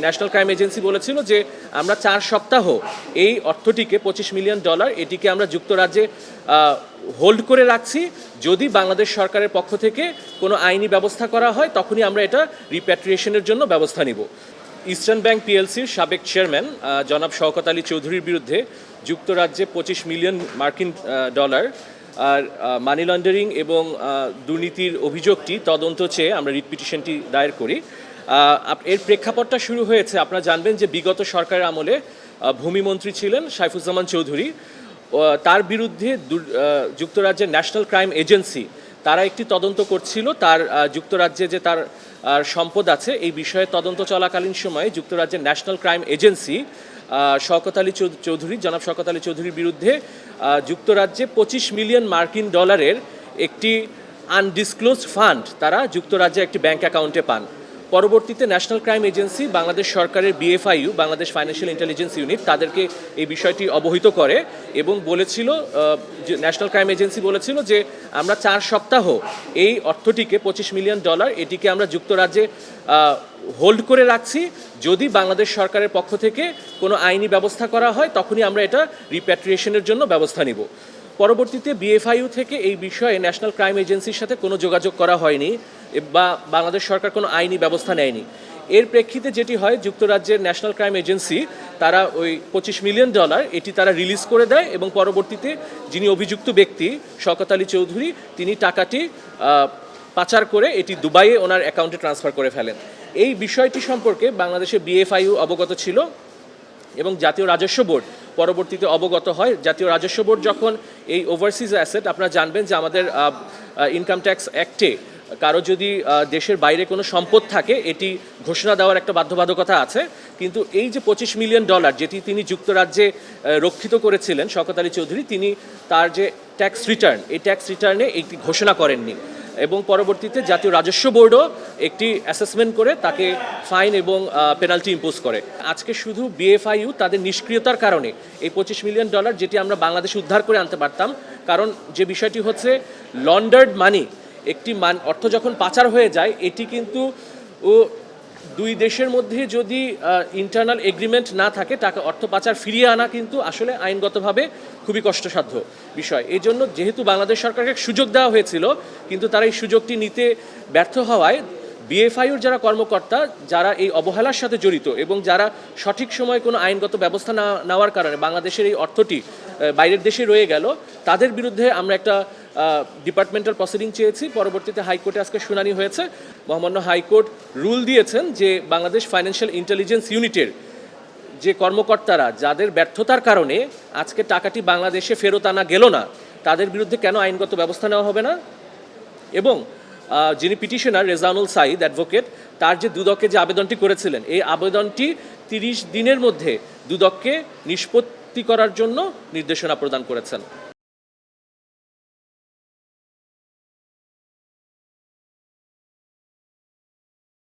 National crime agency বলেছিল যে আমরা 4 সপ্তাহ এই অর্থটিকে $25 মিলিয়ন এটিকে আমরা যুক্তরাজ্যে হোল্ড করে রাখছি। যদি বাংলাদেশ সরকারের পক্ষ থেকে কোনো আইনি ব্যবস্থা করা হয় তখনই আমরা এটা রিপ্যাট্রিয়েশনের জন্য ব্যবস্থা নিব। ইস্টার্ন ব্যাংক পিএলসির সাবেক চেয়ারম্যান জনাব শওকত আলী চৌধুরীর বিরুদ্ধে যুক্তরাজ্যে $25 মিলিয়ন আর মানি লন্ডারিং এবং দুর্নীতির অভিযোগটি তদন্ত চেয়ে আমরা রিট পিটিশনটি দায়ের করি। এর প্রেক্ষাপটটা শুরু হয়েছে, আপনারা জানবেন যে বিগত সরকারের আমলে ভূমিমন্ত্রী ছিলেন সাইফুজ্জামান চৌধুরী। তার বিরুদ্ধে যুক্তরাজ্যের ন্যাশনাল ক্রাইম এজেন্সি তারা একটি তদন্ত করছিল তার যুক্তরাজ্যে যে তার সম্পদ আছে এই বিষয়ে তদন্ত চলাকালীন সময়ে যুক্তরাজ্যের ন্যাশনাল ক্রাইম এজেন্সি জনাব শওকত আলী চৌধুরীর বিরুদ্ধে যুক্তরাজ্যে $25 মিলিয়ন একটি আনডিসক্লোজড ফান্ড তারা যুক্তরাজ্যে একটি ব্যাংক অ্যাকাউন্টে পান। পরবর্তীতে ন্যাশনাল ক্রাইম এজেন্সি বাংলাদেশ সরকারের BFIU Bangladesh financial intelligence unit তাদেরকে এই বিষয়টি অবহিত করে এবং বলেছিল, ন্যাশনাল ক্রাইম এজেন্সি বলেছিল যে আমরা 4 সপ্তাহ এই অর্থটিকে $25 মিলিয়ন এটিকে আমরা যুক্তরাজ্যে হোল্ড করে রাখছি। যদি বাংলাদেশ সরকারের পক্ষ থেকে কোনো আইনি ব্যবস্থা করা হয় তখনই আমরা এটা রিপ্যাট্রিয়েশনের জন্য ব্যবস্থা নিব। পরবর্তীতে BFIU থেকে এই বিষয়ে ন্যাশনাল ক্রাইম এজেন্সির সাথে কোনো যোগাযোগ করা হয়নি বা বাংলাদেশ সরকার কোনো আইনি ব্যবস্থা নেয়নি। এর প্রেক্ষিতে যেটি হয়, যুক্তরাজ্যের ন্যাশনাল ক্রাইম এজেন্সি তারা ওই $25 মিলিয়ন এটি তারা রিলিজ করে দেয় এবং পরবর্তীতে যিনি অভিযুক্ত ব্যক্তি শওকত আলী চৌধুরী তিনি টাকাটি পাচার করে এটি দুবাইয়ে ওনার অ্যাকাউন্টে ট্রান্সফার করে ফেলেন। এই বিষয়টি সম্পর্কে বাংলাদেশের BFIU অবগত ছিল এবং জাতীয় রাজস্ব বোর্ড পরবর্তীতে অবগত হয়। জাতীয় রাজস্ব বোর্ড যখন এই ওভারসিজ অ্যাসেট, আপনারা জানবেন যে আমাদের ইনকাম ট্যাক্স অ্যাক্টে কারো যদি দেশের বাইরে কোনো সম্পদ থাকে এটি ঘোষণা দেওয়ার একটা বাধ্যবাধকতা আছে, কিন্তু এই যে $25 মিলিয়ন যেটি তিনি যুক্তরাজ্যে রক্ষিত করেছিলেন শওকত আলী চৌধুরী, তিনি তার যে ট্যাক্স রিটার্ন এই ট্যাক্স রিটার্নে একটি ঘোষণা করেননি এবং পরবর্তীতে জাতীয় রাজস্ব বোর্ডও একটি অ্যাসেসমেন্ট করে তাকে ফাইন এবং পেনাল্টি ইম্পোজ করে। আজকে শুধু BFIU তাদের নিষ্ক্রিয়তার কারণে এই $25 মিলিয়ন যেটি আমরা বাংলাদেশে উদ্ধার করে আনতে পারতাম, কারণ যে বিষয়টি হচ্ছে লন্ডার্ড মানি, একটি অর্থ যখন পাচার হয়ে যায় এটি কিন্তু দুই দেশের মধ্যে যদি ইন্টারনাল এগ্রিমেন্ট না থাকে টাকা অর্থ পাচার ফিরিয়ে আনা কিন্তু আসলে আইনগতভাবে খুবই কষ্টসাধ্য বিষয়। এই জন্য যেহেতু বাংলাদেশ সরকারকে সুযোগ দেওয়া হয়েছিল কিন্তু তারা এই সুযোগটি নিতে ব্যর্থ হওয়ায় BFIUর যারা কর্মকর্তা যারা এই অবহেলার সাথে জড়িত এবং যারা সঠিক সময়ে কোনো আইনগত ব্যবস্থা না নেওয়ার কারণে বাংলাদেশের এই অর্থটি বাইরের দেশে রয়ে গেল, তাদের বিরুদ্ধে আমরা একটা ডিপার্টমেন্টাল প্রসিডিং চেয়েছি। পরবর্তীতে হাইকোর্টে আজকে শুনানি হয়েছে। মহামান্য হাইকোর্ট রুল দিয়েছেন যে বাংলাদেশ ফাইন্যান্সিয়াল ইন্টেলিজেন্স ইউনিটের যে কর্মকর্তারা যাদের ব্যর্থতার কারণে আজকে টাকাটি বাংলাদেশে ফেরত আনা গেল না, তাদের বিরুদ্ধে কেন আইনগত ব্যবস্থা নেওয়া হবে না, এবং যিনি পিটিশনার রেজাউনুল সাঈদ অ্যাডভোকেট তার যে দুদকে যে আবেদনটি করেছিলেন এই আবেদনটি 30 দিনের মধ্যে দুদককে নিষ্পত্তি করার জন্য নির্দেশনা প্রদান করেছেন।